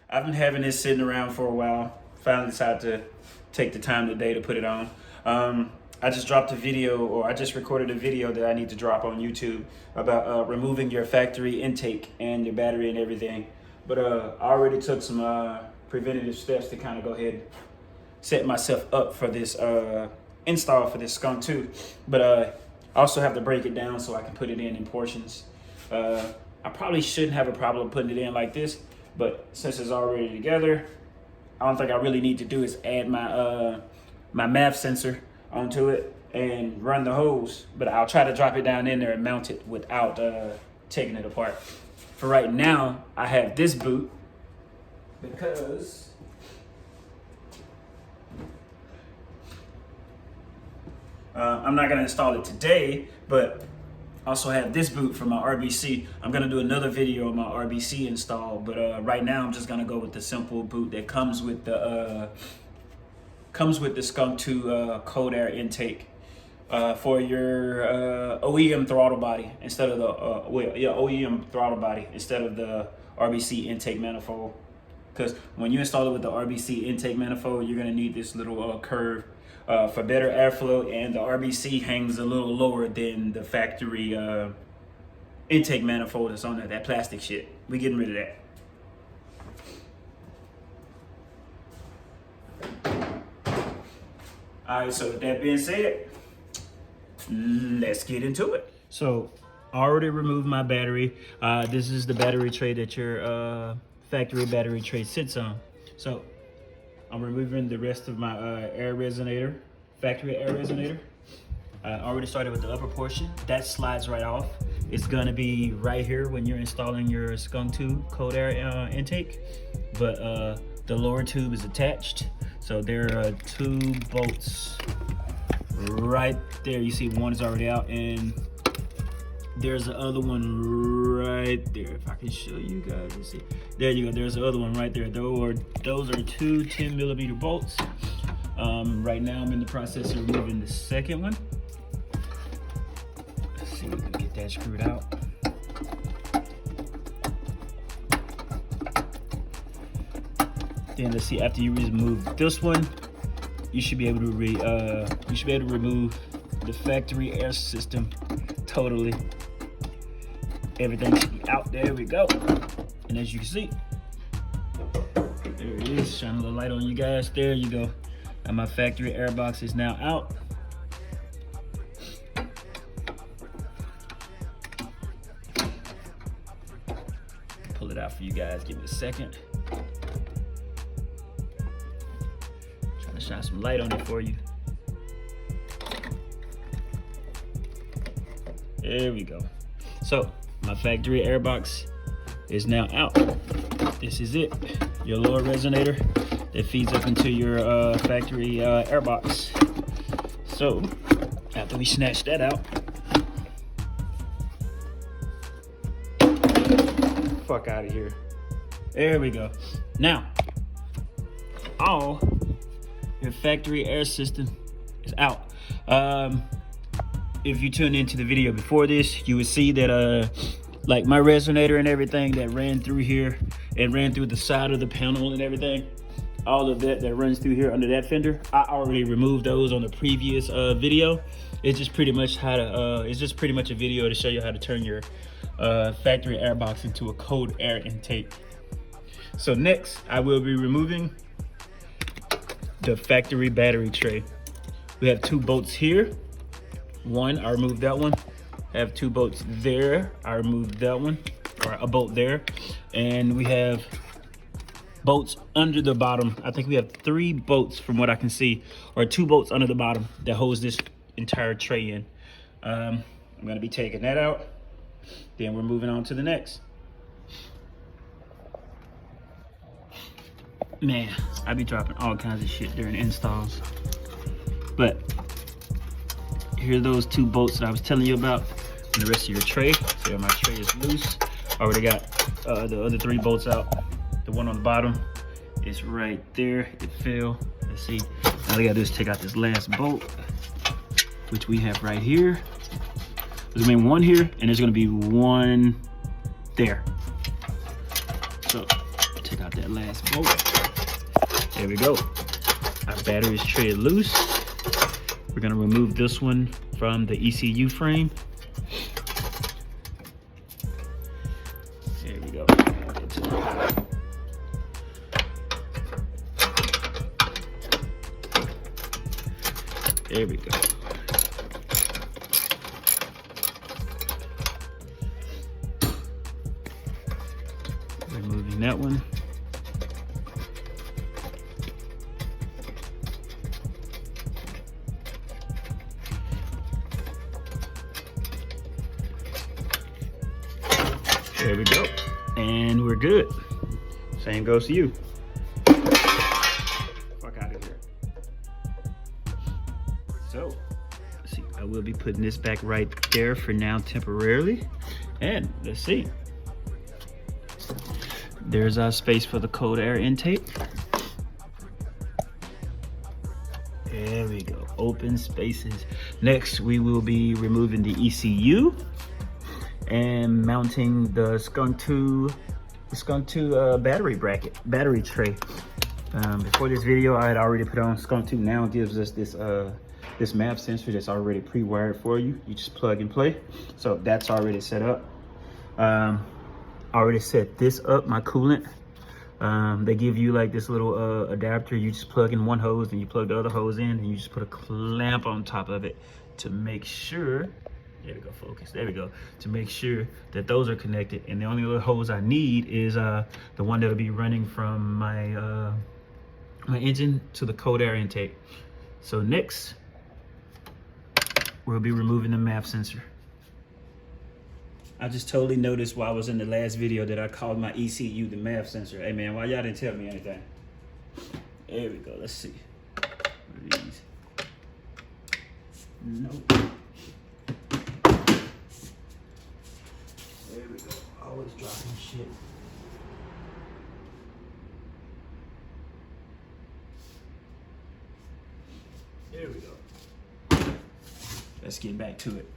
I've been having this sitting around for a while. Finally decided to take the time today to put it on. I just dropped a video, or I just recorded a video that I need to drop on YouTube about removing your factory intake and your battery and everything. But I already took some preventative steps to kind of go ahead and set myself up for this install for this Skunk 2. But I also have to break it down so I can put it in portions. I probably shouldn't have a problem putting it in like this, but since it's already together, I don't think I really need to do is add my my MAF sensor onto it and run the hose. But I'll try to drop it down in there and mount it without taking it apart. For right now, I have this boot because I'm not gonna install it today, but I also have this boot for my RBC. I'm gonna do another video on my RBC install, but right now I'm just gonna go with the simple boot that comes with the Skunk 2 cold air intake for your OEM throttle body instead of the OEM throttle body instead of the RBC intake manifold. Because when you install it with the RBC intake manifold, you're gonna need this little curve for better airflow, and the RBC hangs a little lower than the factory intake manifold that's on there, that plastic shit. We getting rid of that. All right, so with that being said, let's get into it. So I already removed my battery. This is the battery tray that your factory battery tray sits on. So I'm removing the rest of my air resonator, factory air resonator. I already started with the upper portion. That slides right off. It's gonna be right here when you're installing your Skunk 2 cold air intake, but the lower tube is attached. So there are 2 bolts right there. You see one is already out, and there's the other one right there. If I can show you guys, let's see. There you go, there's the other one right there. Those are 2 10mm bolts. Right now I'm in the process of removing the second one. Let's see if we can get that screwed out. Then let's see, after you remove this one, you should be able to remove the factory air system totally. Everything should be out. There we go. And as you can see, there it is, shining a little light on you guys. There you go. And my factory air box is now out. Pull it out for you guys. Give me a second. Trying to shine some light on it for you. There we go. So my factory air box is now out. This is it, your lower resonator that feeds up into your factory air box. So after we snatch that out, fuck out of here. There we go. Now all your factory air system is out. If you tuned into the video before this, you would see that like my resonator and everything that ran through here and ran through the side of the panel and everything, all of that runs through here under that fender, I already removed those on the previous video. It's just pretty much how to it's just pretty much a video to show you how to turn your factory air box into a cold air intake. So next I will be removing the factory battery tray. We have 2 bolts here. One, I removed that one. I have 2 bolts there. I removed that one, or a bolt there. And we have bolts under the bottom. I think we have 3 bolts from what I can see, or 2 bolts under the bottom that holds this entire tray in. I'm gonna be taking that out. Then we're moving on to the next. Man, I be dropping all kinds of shit during installs. But here's those 2 bolts that I was telling you about, and the rest of your tray. So my tray is loose. I already got the other 3 bolts out. The one on the bottom is right there. It fell. Let's see. All I gotta do is take out this last bolt, which we have right here. There's gonna be 1 here, and there's gonna be 1 there. So take out out that last bolt. There we go. Our battery is treated loose. We're gonna remove this one from the ECU frame. There we go. There we go. Removing that one. There we go. And we're good. Same goes to you. Fuck out of here. So, let's see. I will be putting this back right there for now temporarily. And let's see. There's our space for the cold air intake. There we go. Open spaces. Next, we will be removing the ECU and mounting the Skunk 2 battery tray. Before this video, I had already put on Skunk 2. Now it gives us this MAP sensor that's already pre-wired for you. You just plug and play. So that's already set up. I already set this up, my coolant. They give you like this little adapter. You just plug in one hose and you plug the other hose in, and you just put a clamp on top of it to make sure, there we go, focus, there we go, to make sure that those are connected. And the only other hose I need is the one that'll be running from my my engine to the cold air intake. So next, we'll be removing the MAP sensor. I just totally noticed while I was in the last video that I called my ECU the MAP sensor. Hey man, why y'all didn't tell me anything? There we go, let's see. What are these? Nope. There we go, always dropping shit. There we go. Let's get back to it.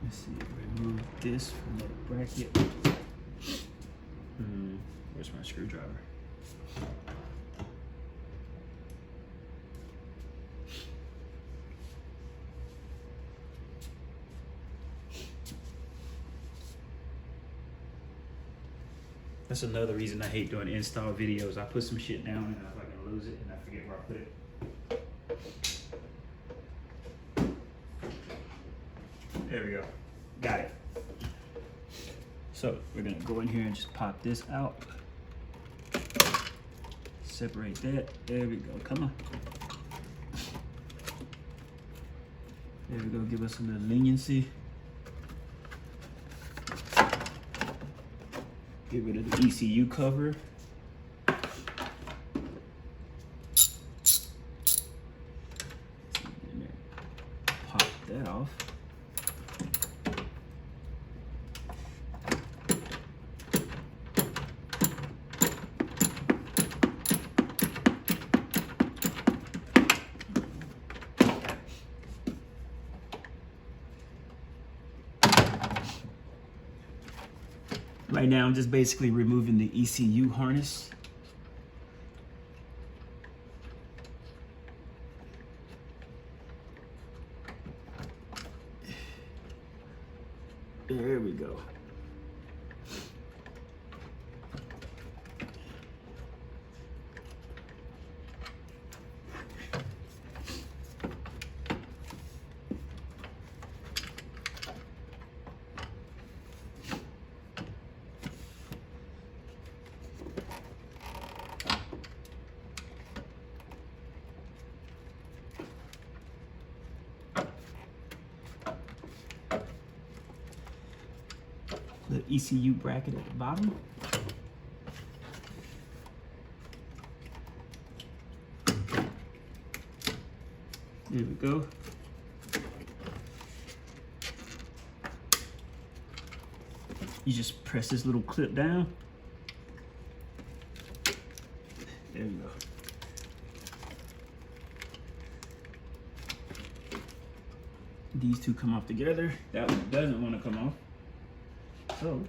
Let's see, remove this from that bracket. Where's my screwdriver? That's another reason I hate doing install videos. I put some shit down and I fucking lose it and I forget where I put it. There we go. Got it. So we're gonna go in here and just pop this out. Separate that. There we go. Come on. There we go. Give us a little leniency. Get rid of the ECU cover. Pop that off. Right now, I'm just basically removing the ECU harness. There we go. The ECU bracket at the bottom. There we go. You just press this little clip down. There we go. these two come off together. That one doesn't want to come off. So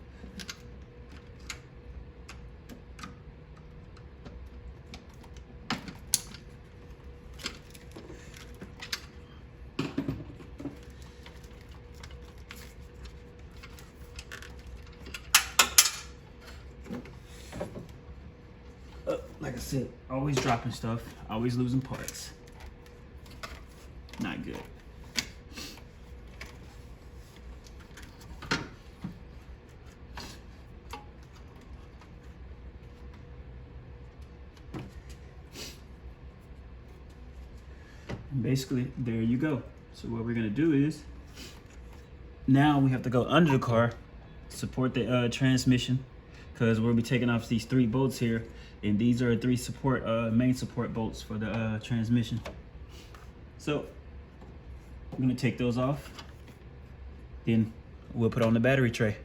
like I said, always dropping stuff, always losing parts. Not good. And basically, there you go. So what we're gonna do is, now we have to go under the car, support the transmission, because we'll be taking off these 3 bolts here, and these are 3 support main support bolts for the transmission. So I'm gonna take those off, then we'll put on the battery tray.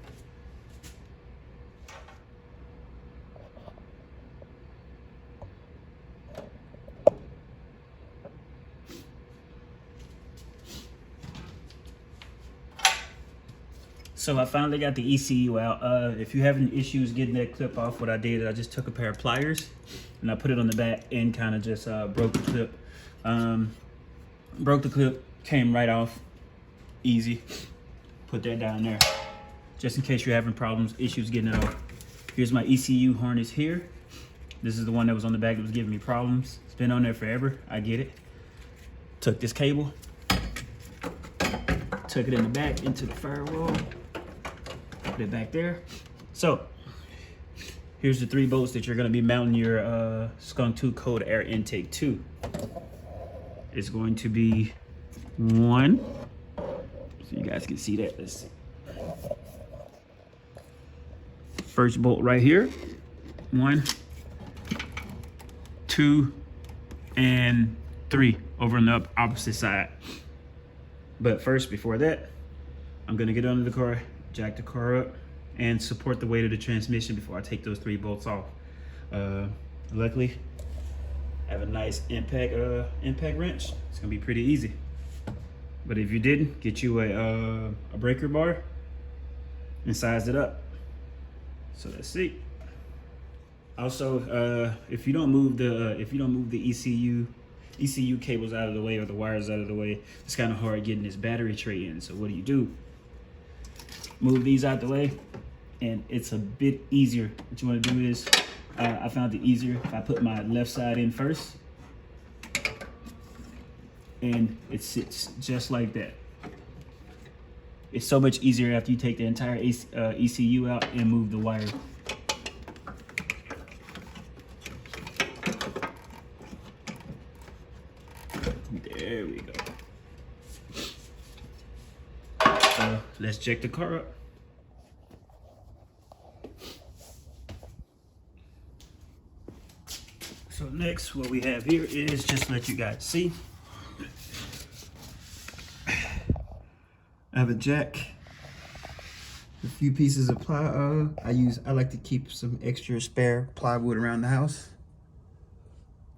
So I finally got the ECU out. If you're having issues getting that clip off, what I did is I just took a pair of pliers and I put it on the back and kind of just broke the clip. Broke the clip, came right off, easy. Put that down there, just in case you're having issues getting it off. Here's my ECU harness here. This is the one that was on the back that was giving me problems. It's been on there forever, I get it. Took this cable, took it in the back into the firewall. Put it back there. So here's the 3 bolts that you're going to be mounting your Skunk 2 cold air intake to. It's going to be 1, so you guys can see that. Let's see. First bolt right here, 1, 2, and 3 over on the opposite side. But first, before that, I'm going to get under the car, jack the car up, and support the weight of the transmission before I take those 3 bolts off. Luckily, I have a nice impact wrench. It's gonna be pretty easy. But if you didn't, get you a breaker bar and size it up. So let's see. Also, if you don't move the ECU cables out of the way or the wires out of the way, it's kind of hard getting this battery tray in. So what do? Move these out the way, and it's a bit easier. What you want to do is, I found it easier if I put my left side in first, and it sits just like that. It's so much easier after you take the entire ECU out and move the wire. There we go. So let's jack the car up. So next, what we have here is, just to let you guys see, I have a jack, a few pieces of ply. I like to keep some extra spare plywood around the house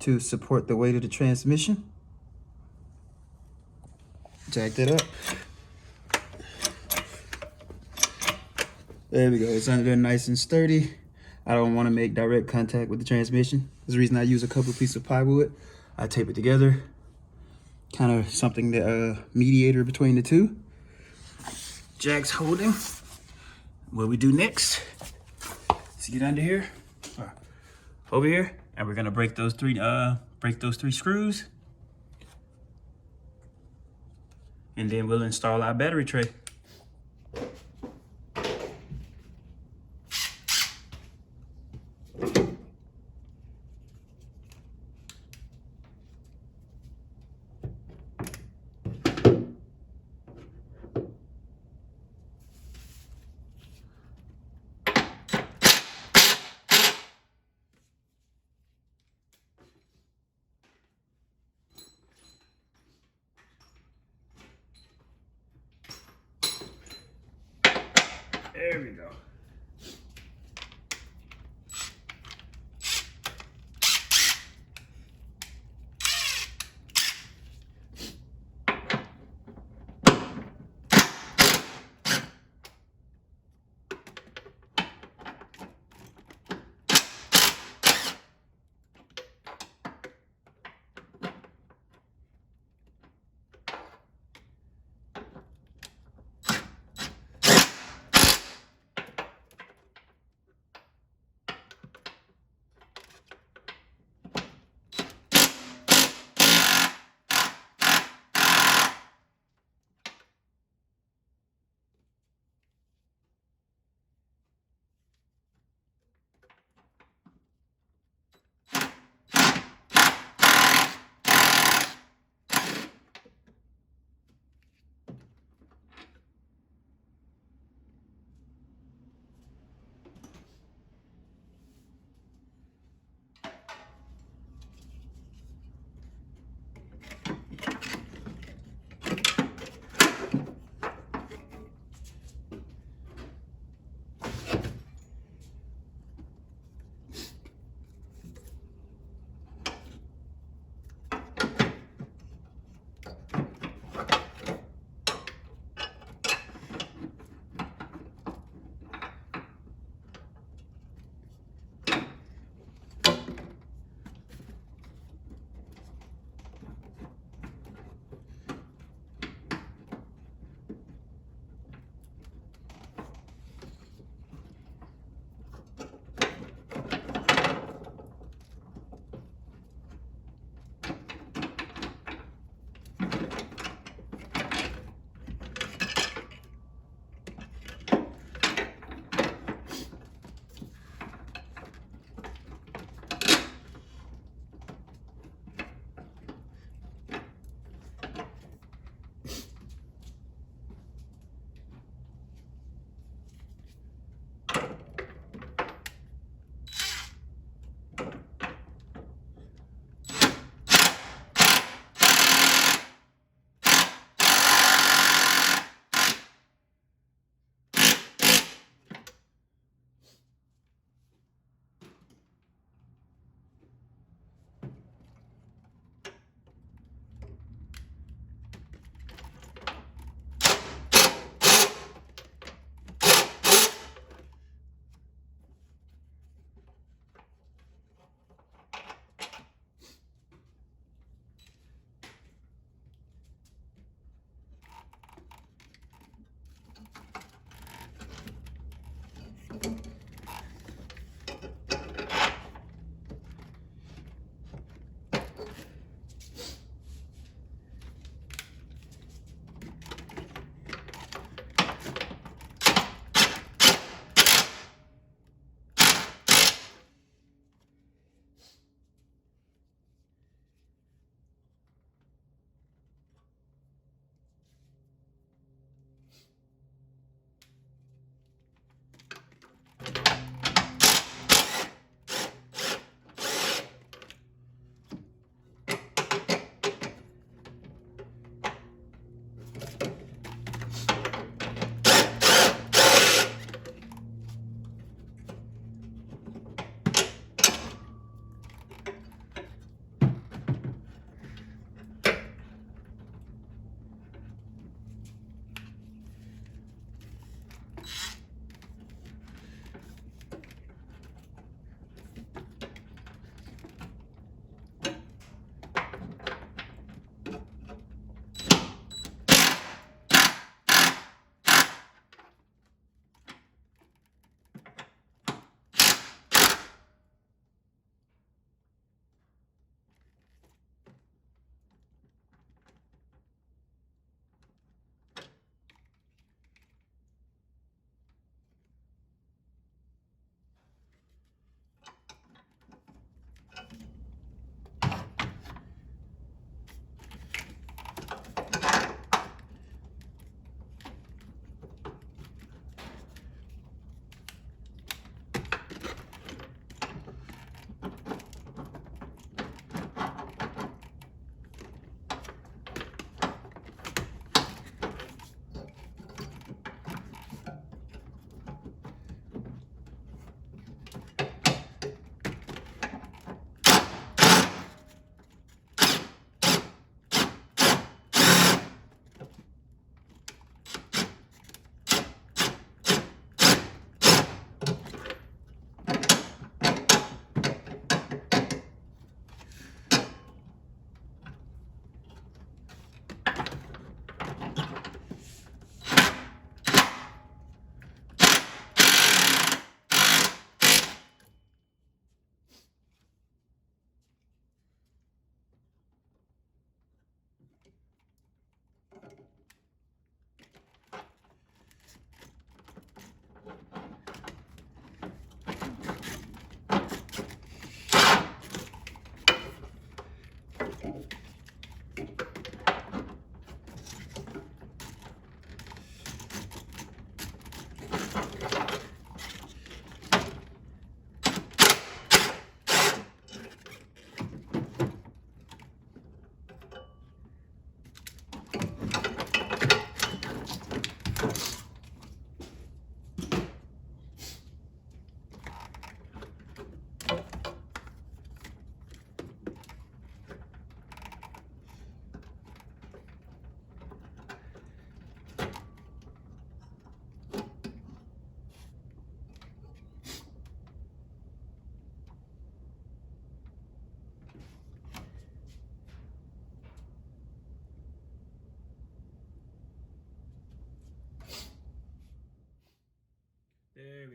to support the weight of the transmission. Jack that up. There we go. It's under there nice and sturdy. I don't want to make direct contact with the transmission. That's the reason I use a couple of pieces of plywood. I tape it together, kind of something that mediator between the two. Jack's holding. What we do next is get under here, over here, and we're gonna break those three screws, and then we'll install our battery tray.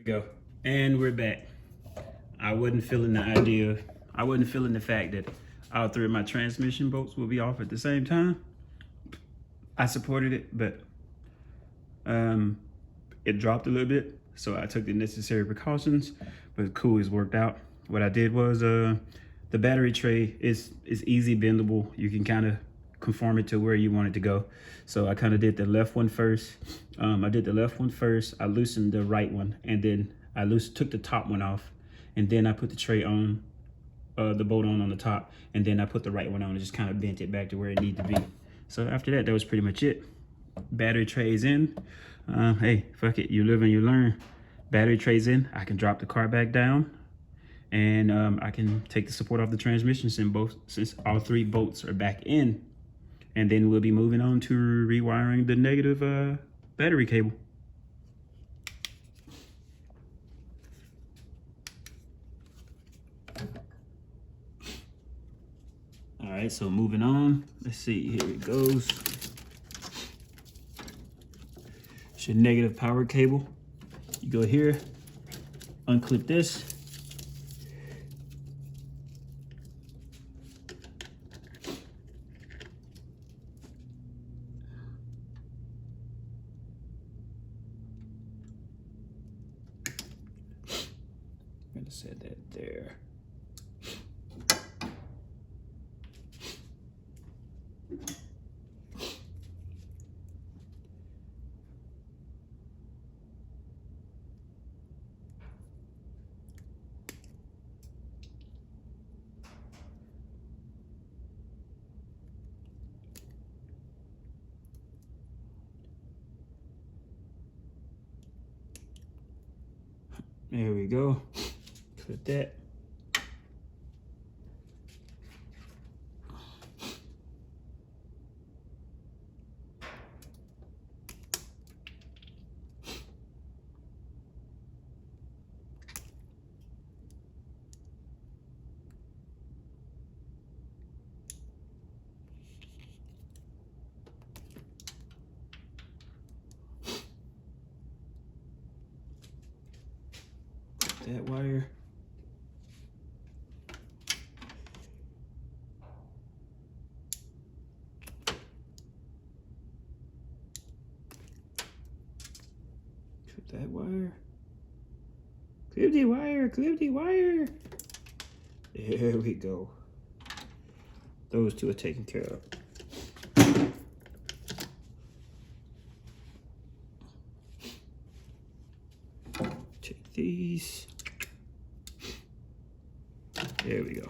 we go. And we're back. I wasn't feeling the fact that all three of my transmission bolts will be off at the same time. I supported it, but it dropped a little bit. So I took the necessary precautions, but cool, it's worked out. What I did was the battery tray is easy bendable. You can kind of conform it to where you want it to go. So I kind of did the left one first. I did the left one first. I loosened the right one, and then I took the top one off, and then I put the tray on, the bolt on the top, and then I put the right one on and just kind of bent it back to where it needed to be. So after that, that was pretty much it. Battery trays in. Hey, fuck it, you live and you learn. Battery trays in. I can drop the car back down, and I can take the support off the transmission since all three bolts are back in. And then we'll be moving on to rewiring the negative battery cable. All right, so moving on. Let's see, here it goes. It's your negative power cable. You go here, unclip this. I'm gonna set that there. There we go. Put that. That wire. Cut that wire. Clip the wire, clip the wire. There we go. Those two are taken care of. Take these. There we go.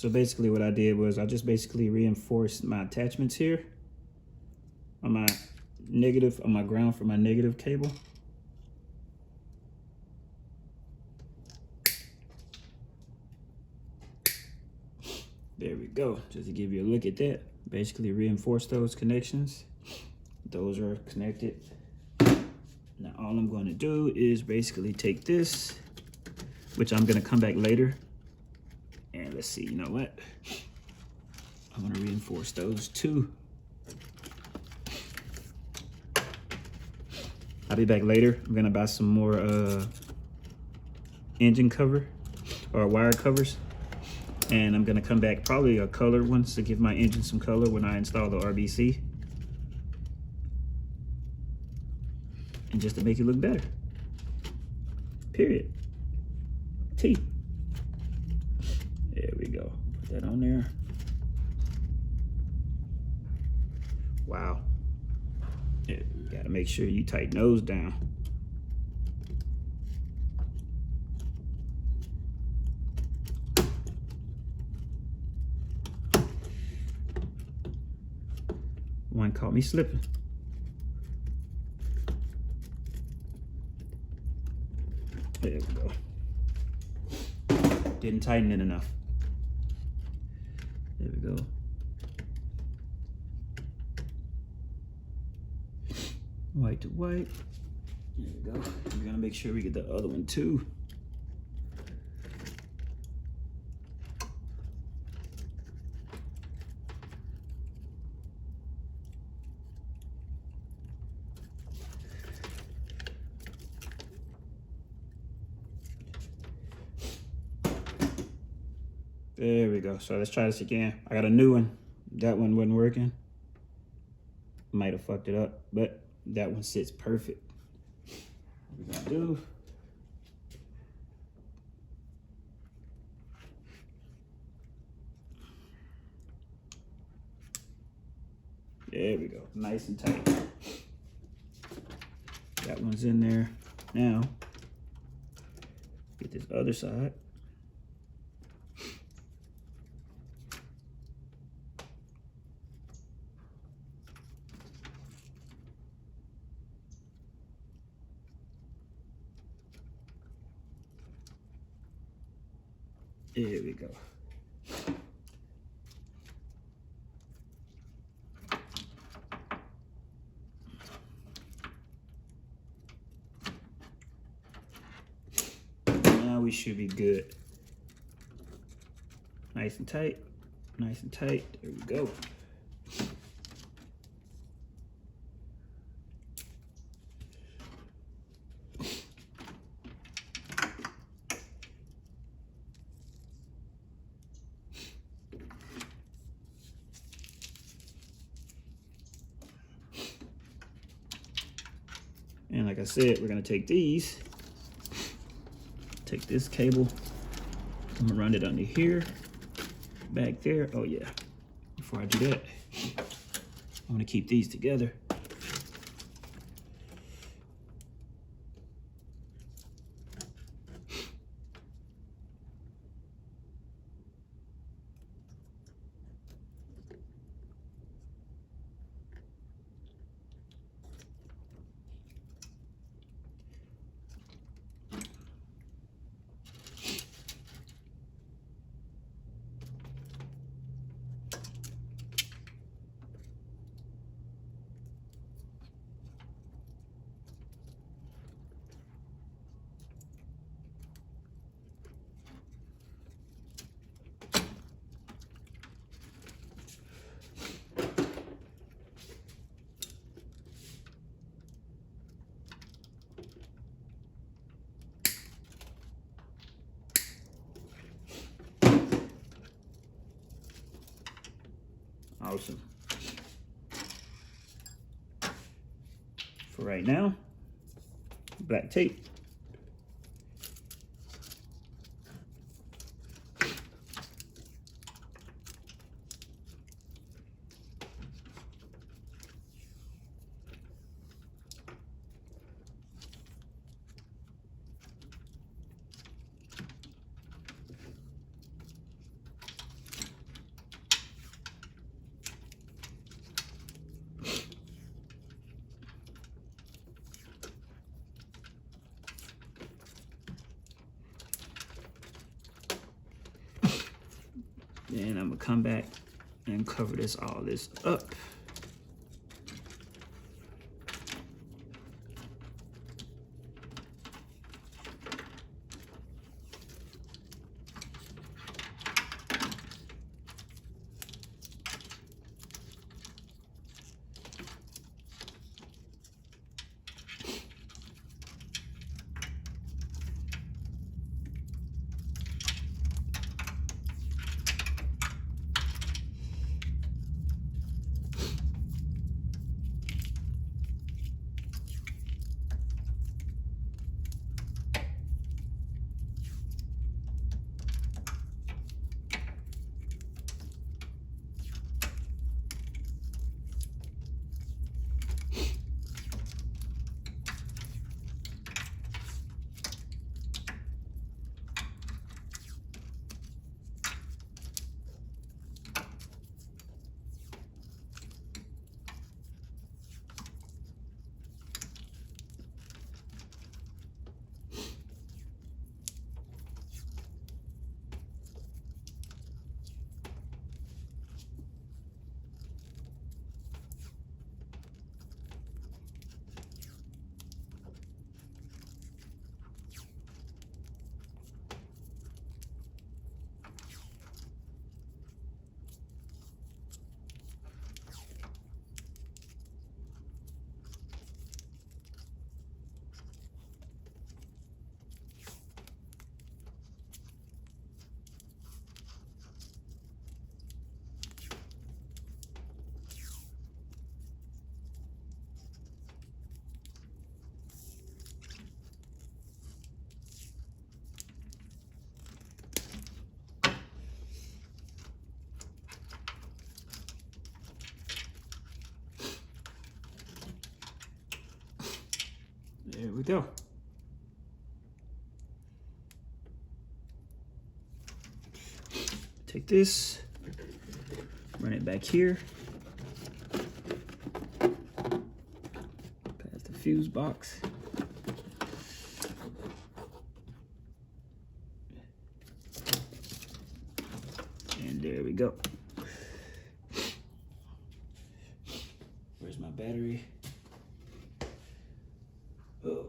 So basically what I did was I just basically reinforced my attachments here on my negative, on my ground for my negative cable. There we go, just to give you a look at that. Basically reinforce those connections. Those are connected. Now all I'm going to do is basically take this, which I'm going to come back later. And let's see, you know what? I'm going to reinforce those too. I'll be back later. I'm going to buy some more engine cover or wire covers. And I'm going to come back probably a colored one to give my engine some color when I install the RBC. And just to make it look better. Period. T. There we go. Put that on there. Wow. Yeah, you gotta make sure you tighten those down. One caught me slipping. There we go. Didn't tighten it enough. There we go. White to white. There we go. We're gonna make sure we get the other one too. There we go. So let's try this again. I got a new one. That one wasn't working. Might have fucked it up, but that one sits perfect. What we're gonna do. There we go. Nice and tight. That one's in there. Now, get this other side. There we go. Now we should be good. Nice and tight, nice and tight. There we go. And like I said, we're gonna take these, take this cable, I'm gonna run it under here, back there. Oh yeah, before I do that, I'm gonna keep these together. Awesome. For right now, black tape. Then I'm gonna come back and cover all this up. There we go. Take this, run it back here, past the fuse box. And there we go. Where's my battery? Oh.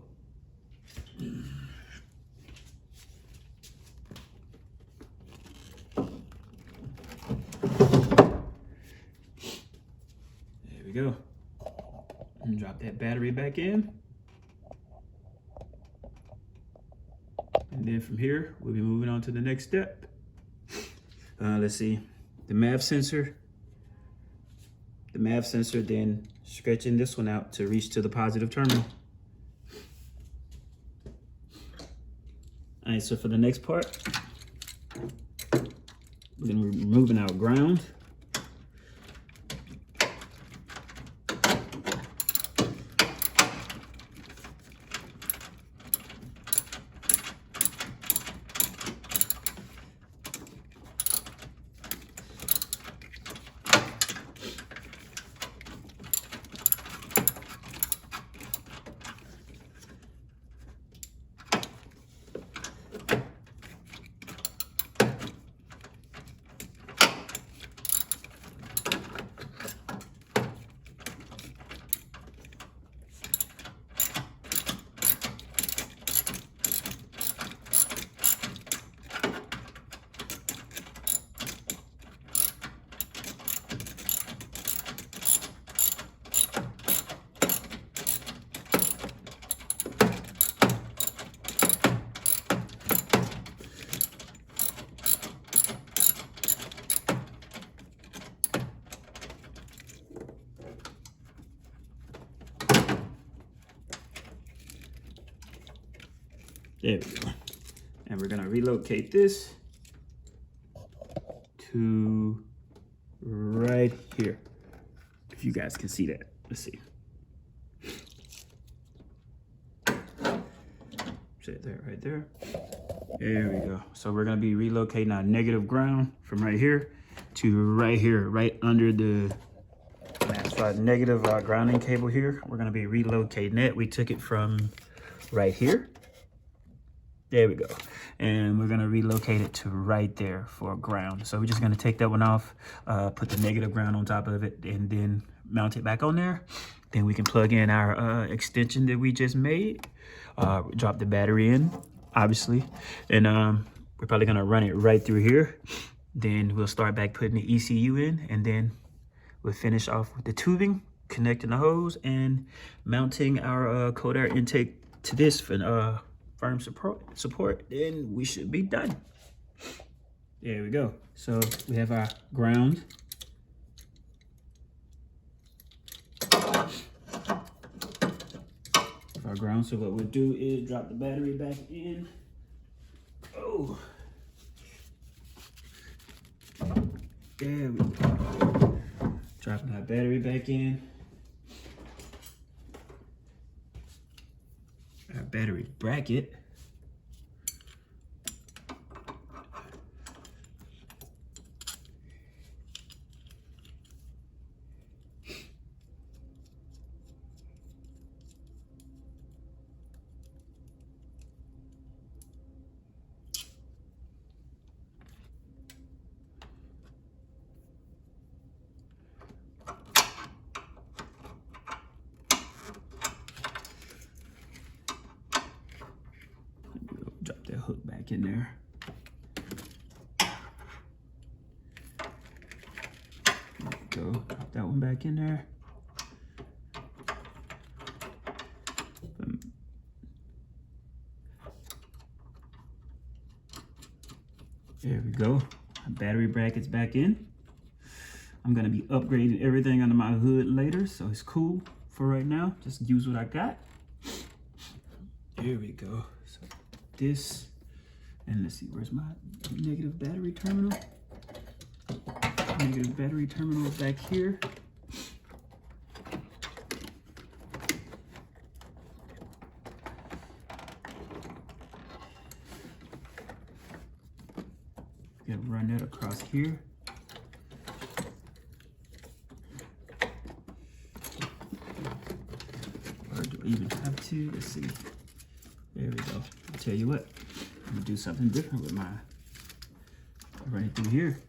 There we go. And drop that battery back in. And then from here, we'll be moving on to the next step. Let's see, the MAV sensor. The MAV sensor, then stretching this one out to reach to the positive terminal. All right, so for the next part, we're gonna be removing our ground. There we go. And we're gonna relocate this to right here. If you guys can see that, let's see. Set that right there. There we go. So we're gonna be relocating our negative ground from right here to right here, right under the negative grounding cable here. We're gonna be relocating it. We took it from right here. There we go. And we're gonna relocate it to right there for ground. So we're just gonna take that one off, put the negative ground on top of it, and then mount it back on there. Then we can plug in our extension that we just made, drop the battery in, obviously. And we're probably gonna run it right through here. Then we'll start back putting the ECU in, and then we'll finish off with the tubing, connecting the hose, and mounting our cold air intake to this for firm support. Then we should be done. There we go. So we have our ground. So what we'll do is drop the battery back in. Oh. There we go. Dropping our battery back in. Our battery bracket. Drop that hook back in there. There we go. Drop that one back in there. There we go. My battery bracket's back in. I'm gonna be upgrading everything under my hood later, so it's cool for right now. Just use what I got. There we go. So this, and let's see, where's my negative battery terminal? Negative battery terminal is back here. Gonna run that across here. Or do I even have to? Let's see. There we go. I'll tell you what, I'm gonna do something different with mine. Run it through here.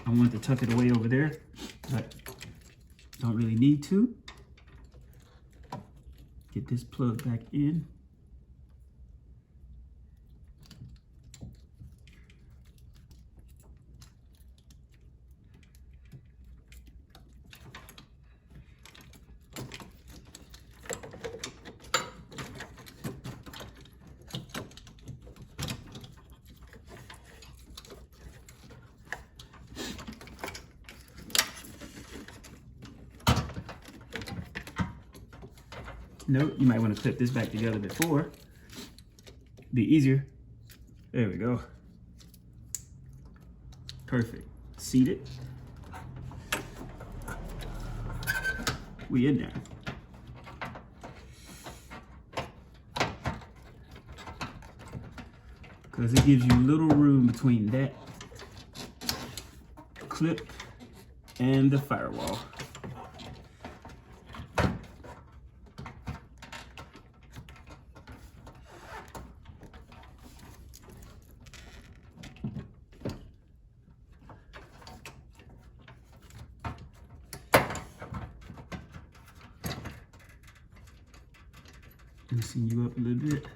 I want to tuck it away over there, but don't really need to. Get this plug back in. Note, you might want to clip this back together before. Be easier. There we go. Perfect. Seat it. We in there. Because it gives you little room between that clip and the firewall. Loosen you up a little bit.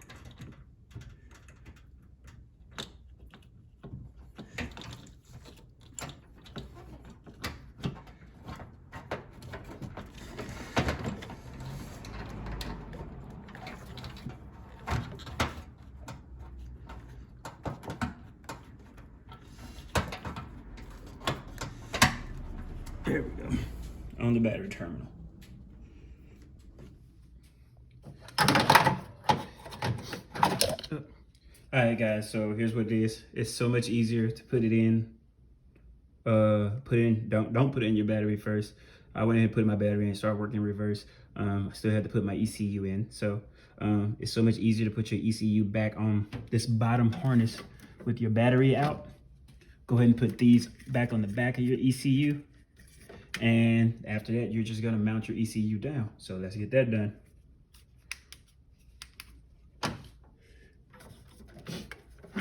There we go. On the battery terminal. All right, guys, so here's what it is. It's so much easier to put it in. Don't put it in your battery first. I went ahead and put my battery in and started working in reverse. I still had to put my ECU in. So it's so much easier to put your ECU back on this bottom harness with your battery out. Go ahead and put these back on the back of your ECU. And after that, you're just gonna mount your ECU down. So let's get that done.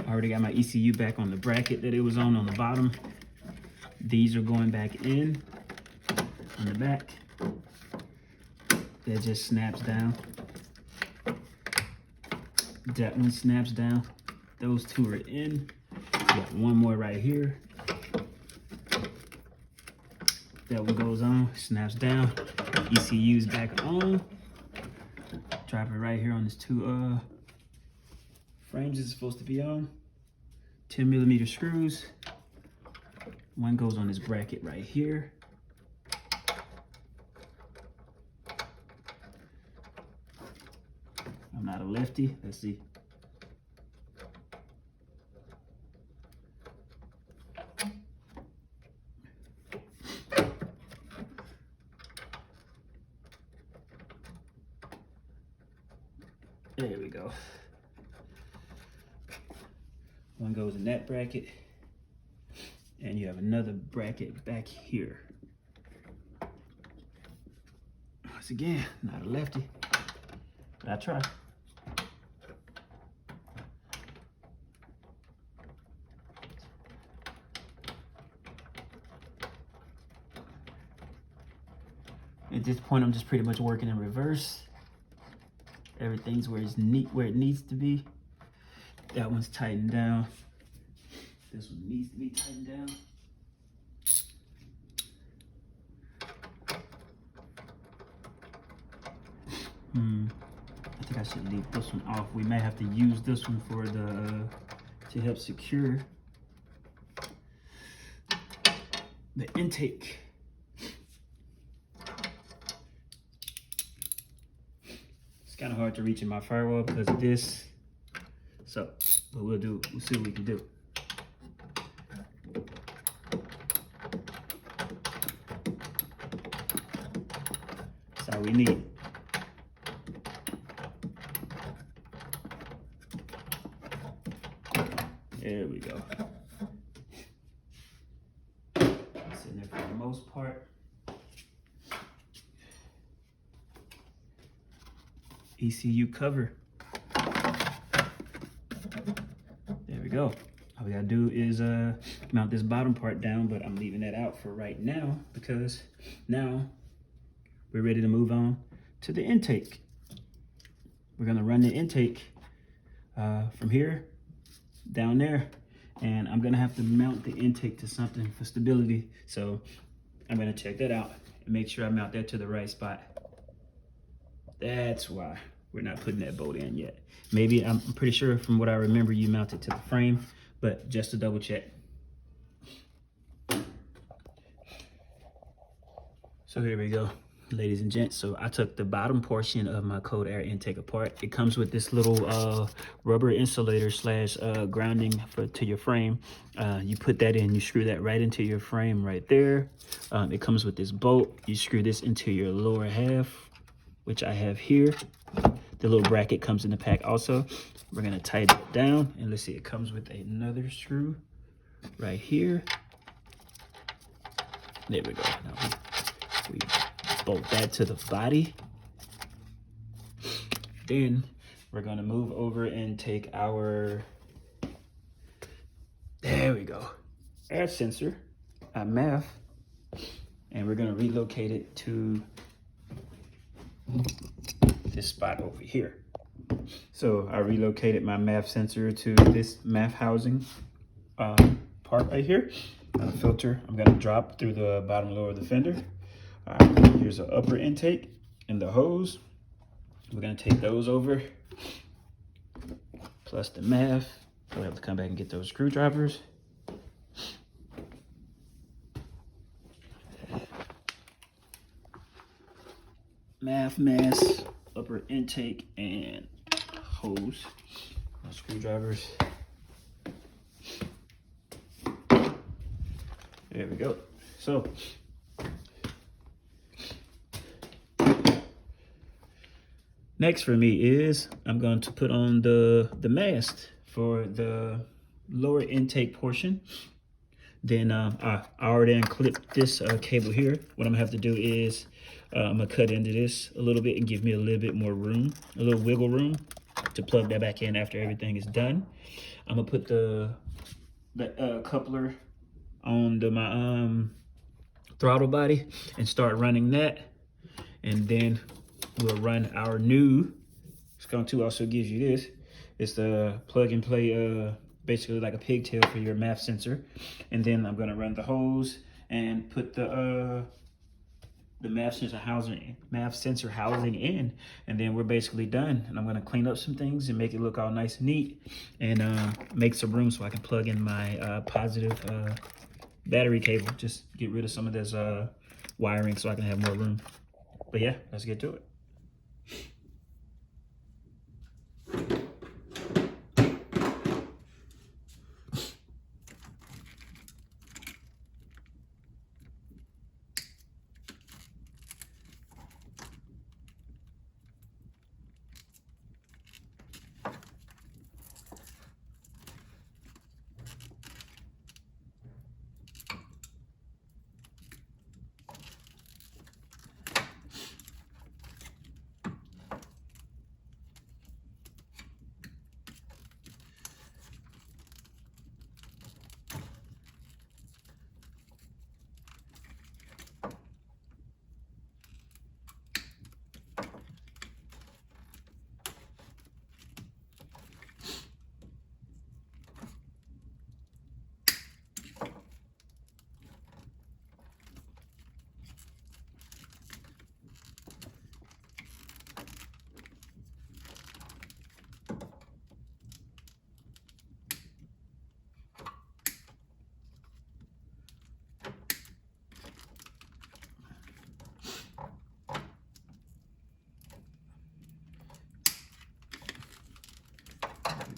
I already got my ECU back on the bracket that it was on the bottom. These are going back in on the back. That just snaps down. That one snaps down. Those two are in. Got one more right here. That one goes on, snaps down. ECU's back on. Drop it right here on these two frames it's supposed to be on. 10mm screws. One goes on this bracket right here. I'm not a lefty. Let's see. There we go. One goes in that bracket, and you have another bracket back here. Once again, not a lefty, but I try. At this point, I'm just pretty much working in reverse. Everything's where it's neat, where it needs to be. That one's tightened down. This one needs to be tightened down. I think I should leave this one off. We may have to use this one for the to help secure the intake. It's kind of hard to reach in my firewall because of this. So, what we'll see what we can do. That's all we need. There we go. It's in there for the most part. ECU cover. There we go. All we gotta do is mount this bottom part down, but I'm leaving that out for right now because now we're ready to move on to the intake. We're gonna run the intake from here down there, and I'm gonna have to mount the intake to something for stability. So I'm gonna check that out and make sure I mount that to the right spot. That's why we're not putting that bolt in yet. Maybe, I'm pretty sure from what I remember, you mount it to the frame, but just to double check. So here we go, ladies and gents. So I took the bottom portion of my cold air intake apart. It comes with this little rubber insulator slash grounding to your frame. You put that in, you screw that right into your frame right there. It comes with this bolt. You screw this into your lower half, which I have here. The little bracket comes in the pack also. We're gonna tighten it down, and let's see, it comes with another screw right here. There we go. Now we bolt that to the body. Then we're gonna move over and take our, there we go, air sensor, our MAF, and we're gonna relocate it to this spot over here. So I relocated my MAF sensor to this MAF housing part right here. Filter I'm gonna drop through the bottom lower of the fender. Here's an upper intake and the hose. We're gonna take those over, plus the MAF. We'll have to come back and get those screwdrivers. MAF, mass, upper intake, and hose. Screwdrivers. There we go. So next for me is I'm going to put on the mast for the lower intake portion. Then I already unclipped this cable here. What I'm gonna have to do is I'm gonna cut into this a little bit and give me a little bit more room, a little wiggle room to plug that back in after everything is done. I'm gonna put the coupler on my throttle body and start running that, and then we'll run our new Skunk 2. Also gives you this. It's the plug and play, basically like a pigtail for your MAF sensor. And then I'm gonna run the hose and put the MAF sensor housing in, and then we're basically done. And I'm gonna clean up some things and make it look all nice and neat, and make some room so I can plug in my positive battery cable. Just get rid of some of this wiring so I can have more room. But yeah, let's get to it.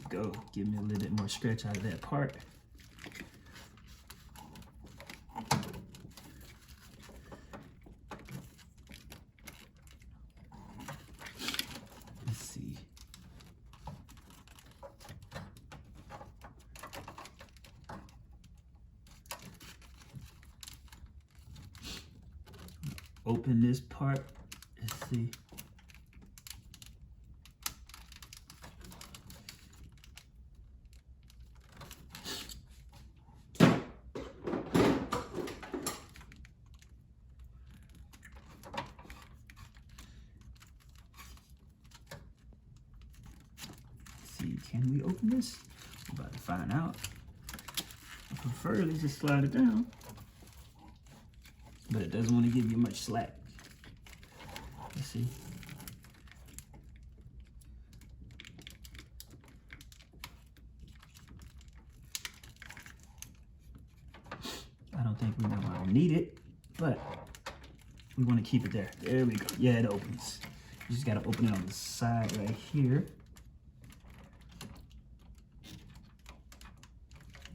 Go. Give me a little bit more stretch out of that part. Let's see. Open this part. Let's see. Can we open this? We're about to find out. I prefer to just slide it down, but it doesn't want to give you much slack. Let's see. I don't think we know how to need it, but we want to keep it there. There we go. Yeah, it opens. You just got to open it on the side right here.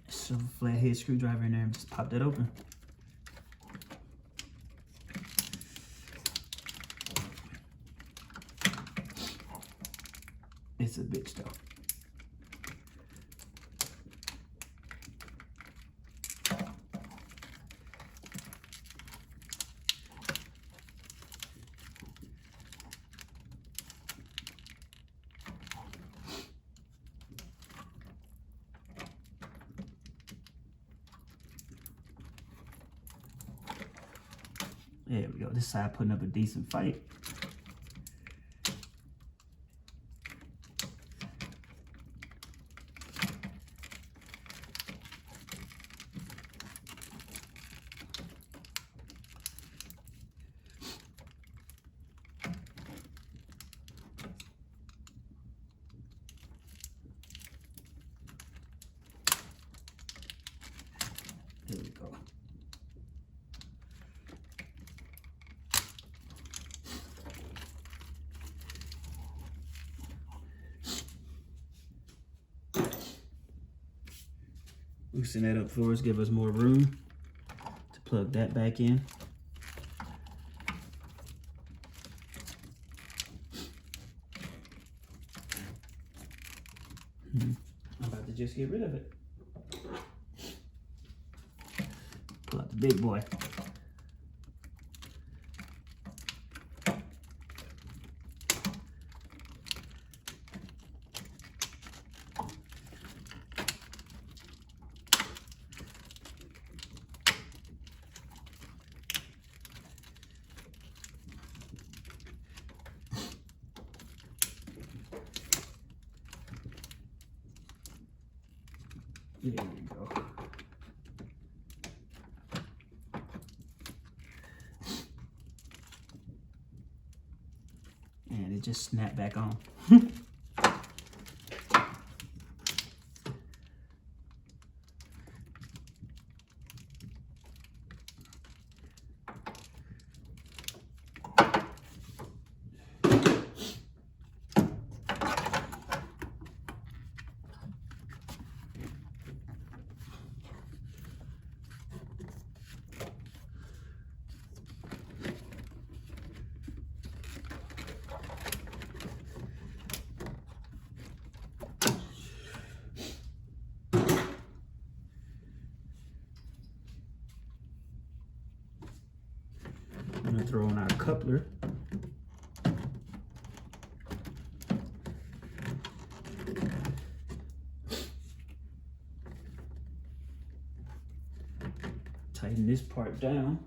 So flathead screwdriver in there and just pop that open. It's a bitch though. There we go. This side putting up a decent fight. There we go. Loosen that up for us, give us more room to plug that back in. I'm about to just get rid of it. Pull out the big boy. There we go. And it just snapped back on. I'm gonna throw in our coupler. Tighten this part down.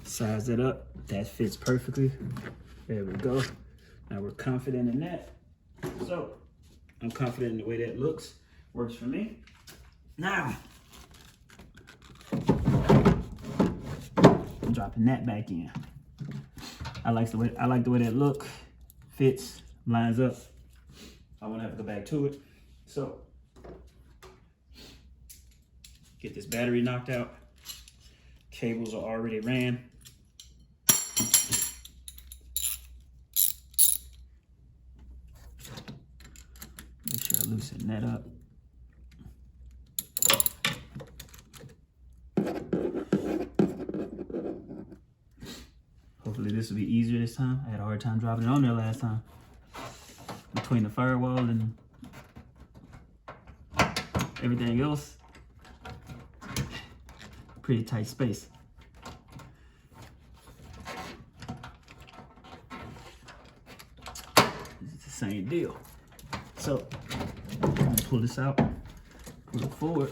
Size it up. That fits perfectly. There we go. Now we're confident in that. So I'm confident in the way that looks. Works for me. Now I'm dropping that back in. I like the way that look. Fits, lines up. I won't have to go back to it. So get this battery knocked out. Cables are already ran. Make sure I loosen that up. Hopefully this will be easier this time. I had a hard time dropping it on there last time. Between the firewall and everything else, pretty tight space. It's the same deal. So I'm gonna pull this out, pull it forward.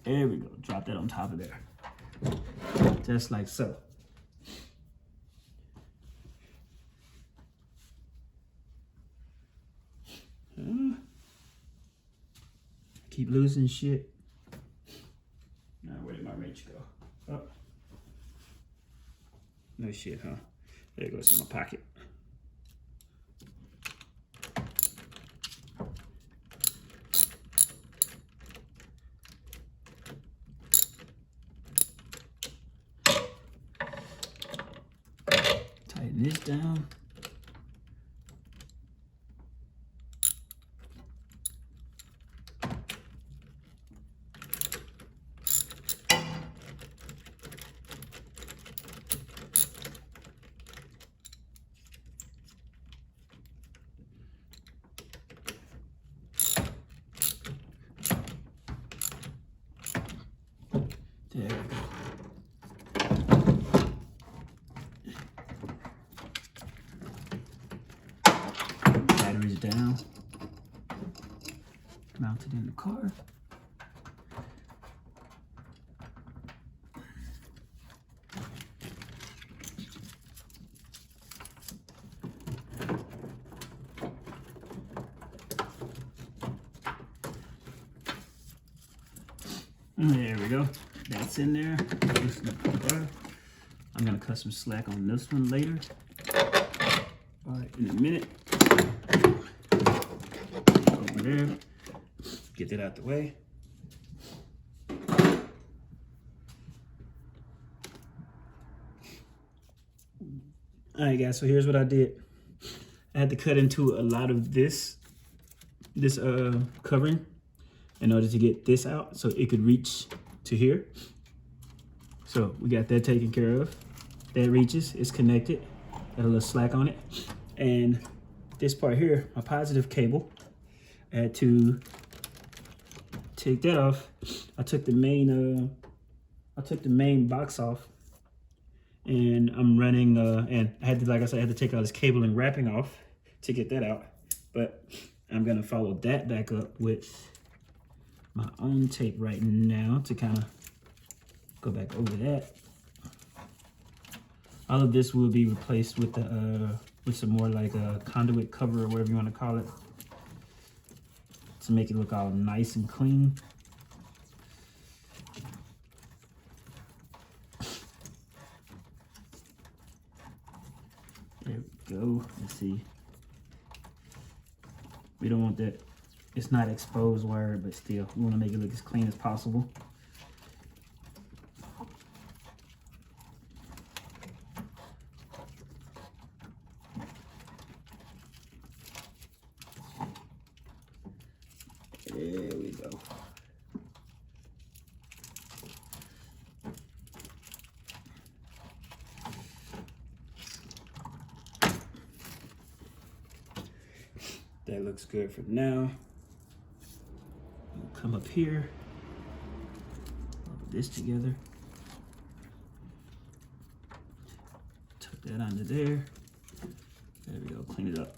There we go. Drop that on top of there. Just like so. Keep losing shit. Now where did my wrench go? Oh. No shit, huh? There it goes in my pocket. Tighten this down. There we go. Batteries down. Mounted in the car. There we go. That's in there. I'm gonna cut some slack on this one later. All right, in a minute. Over there. Get that out the way. All right, guys, so here's what I did. I had to cut into a lot of this covering in order to get this out so it could reach to here. So we got that taken care of. That reaches, it's connected. Got a little slack on it. And this part here, my positive cable, I had to take that off. I took the main box off, and I'm running and I had to, like I said, I had to take all this cable and wrapping off to get that out. But I'm gonna follow that back up with my own tape right now to kind of go back over that. All of this will be replaced with the with some more like a conduit cover or whatever you want to call it, to make it look all nice and clean. There we go. Let's see. We don't want that. It's not exposed wire, but still, we want to make it look as clean as possible. There we go. That looks good for now. We'll come up here, put this together, tuck that under there. There we go, clean it up.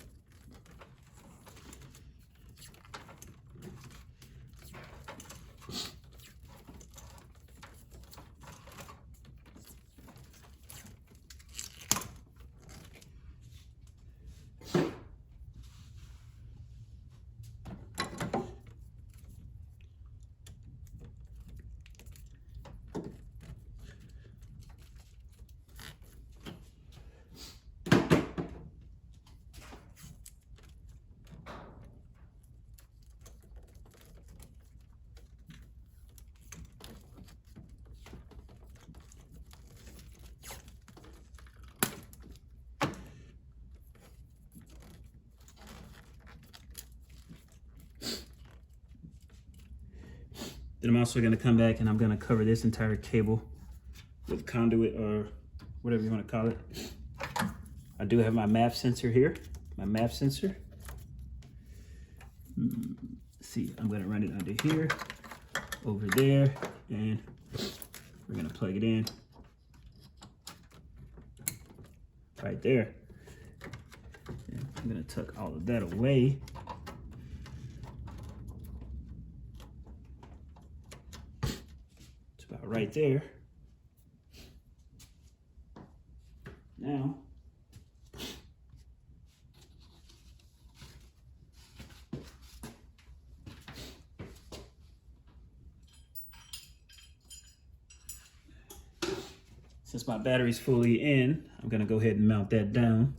Then I'm also gonna come back and I'm gonna cover this entire cable with conduit or whatever you wanna call it. I do have my MAP sensor here, my MAP sensor. See, I'm gonna run it under here, over there, and we're gonna plug it in right there. And I'm gonna tuck all of that away. Right there. Now, since my battery's fully in, I'm gonna go ahead and mount that down.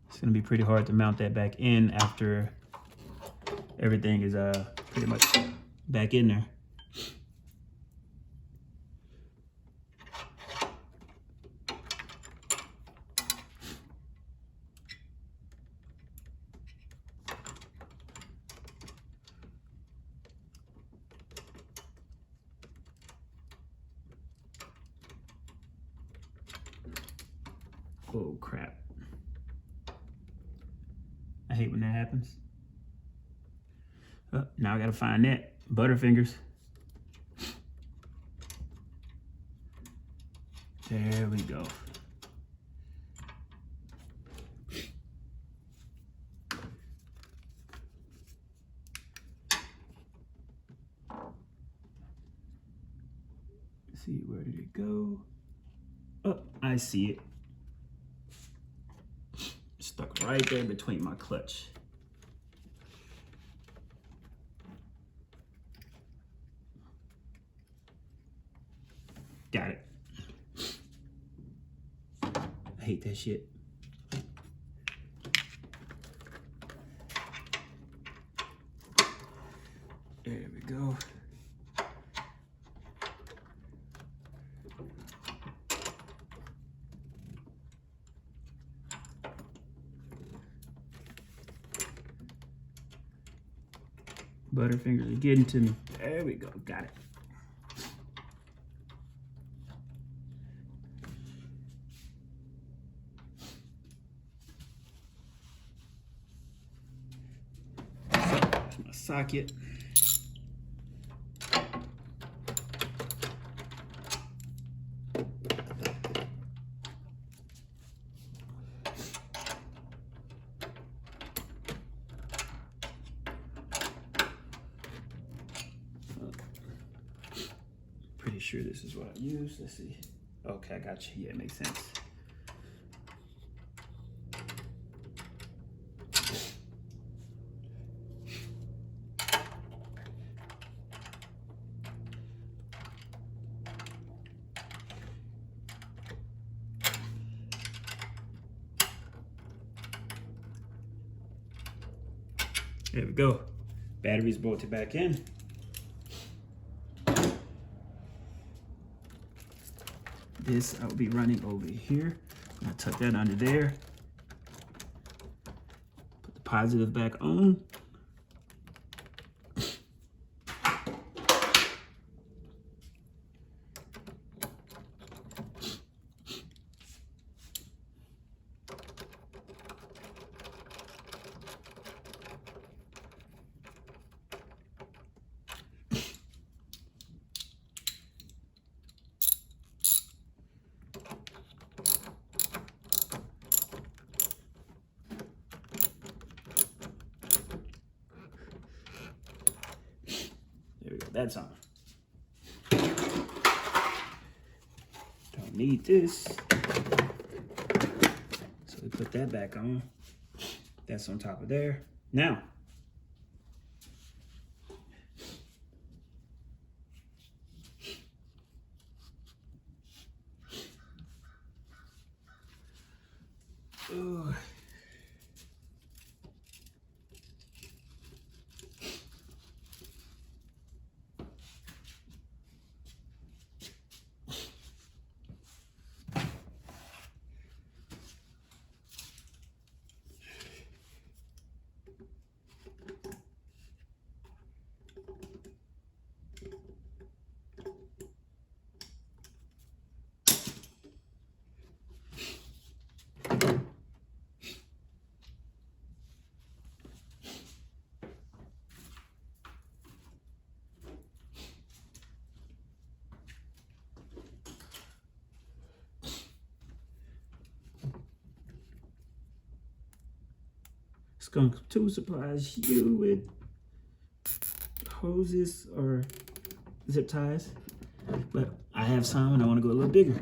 It's gonna be pretty hard to mount that back in after everything is pretty much back in there. Oh crap. I hate when that happens. Oh, now I gotta find that. Butterfingers. There we go. Let's see, where did it go? Oh, I see it. Stuck right there between my clutch. Got it. I hate that shit. There we go. Butterfingers are getting to me. There we go. Got it. There's my socket. Pretty sure this is what I use. Let's see. Okay, I got you. Yeah, it makes sense. There we go. Battery's bolted back in. This I will be running over here. I'm gonna tuck that under there. Put the positive back on. There we go, that's on. Don't need this. So we put that back on. That's on top of there. Now, ooh. Skunk Tool supplies you with hoses or zip ties, but I have some and I want to go a little bigger.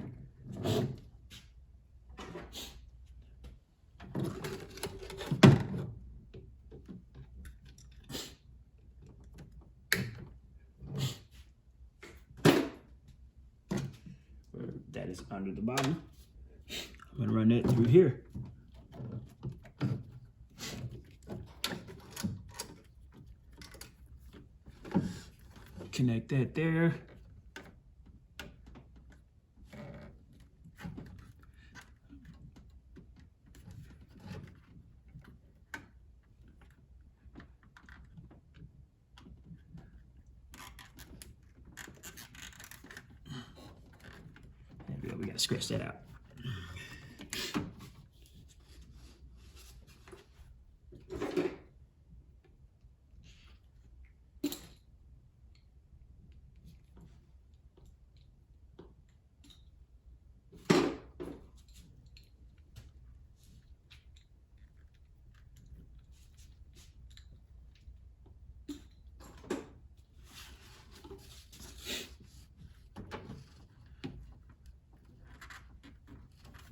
That is under the bottom. I'm going to run that through here. Connect that there. There we go, we gotta scratch that out.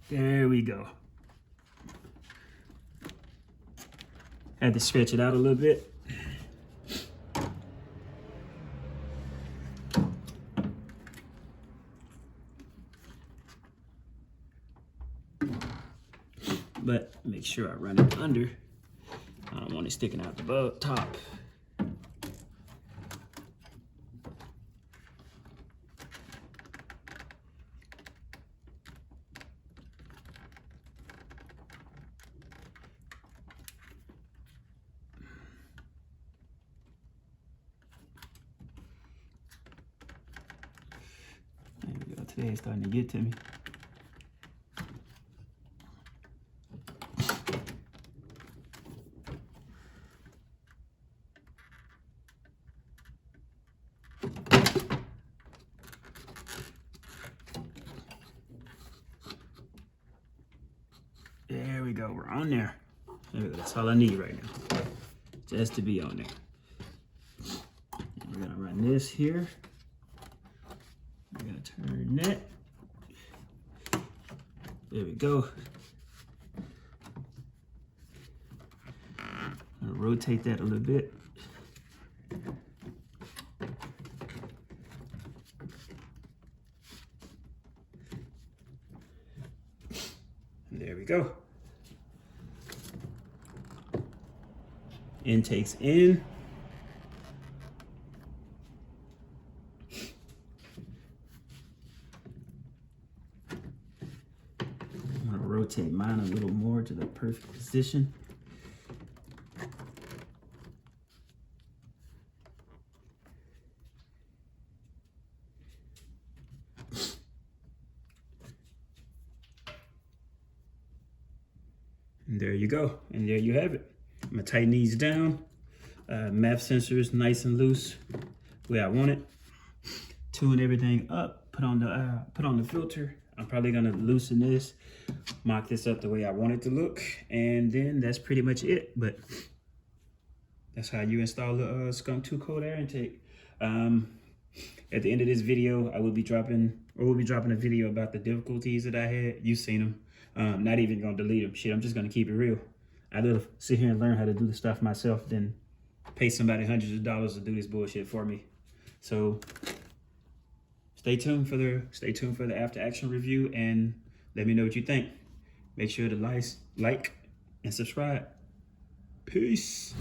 There we go. Had to stretch it out a little bit. but make sure I run it under. I don't want it sticking out the top. There we go. Today it's starting to get to me. There we go, we're on there. There we go. That's all I need right now, just to be on there. And we're gonna run this here. We're gonna turn that. There we go. I'm gonna rotate that a little bit. There we go. Intakes in. I'm gonna rotate mine a little more to the perfect position. And there you go, and there you have it. I'm gonna tighten these down. MAP sensors nice and loose, the way I want it. Tune everything up. Put on the filter. I'm probably gonna loosen this, mock this up the way I want it to look, and then that's pretty much it. But that's how you install the Skunk 2 cold air intake. At the end of this video, we'll be dropping a video about the difficulties that I had. You've seen them. Not even gonna delete them. Shit, I'm just gonna keep it real. I'd rather sit here and learn how to do the stuff myself than pay somebody hundreds of dollars to do this bullshit for me. So stay tuned for the after action review and let me know what you think. Make sure to like and subscribe. Peace.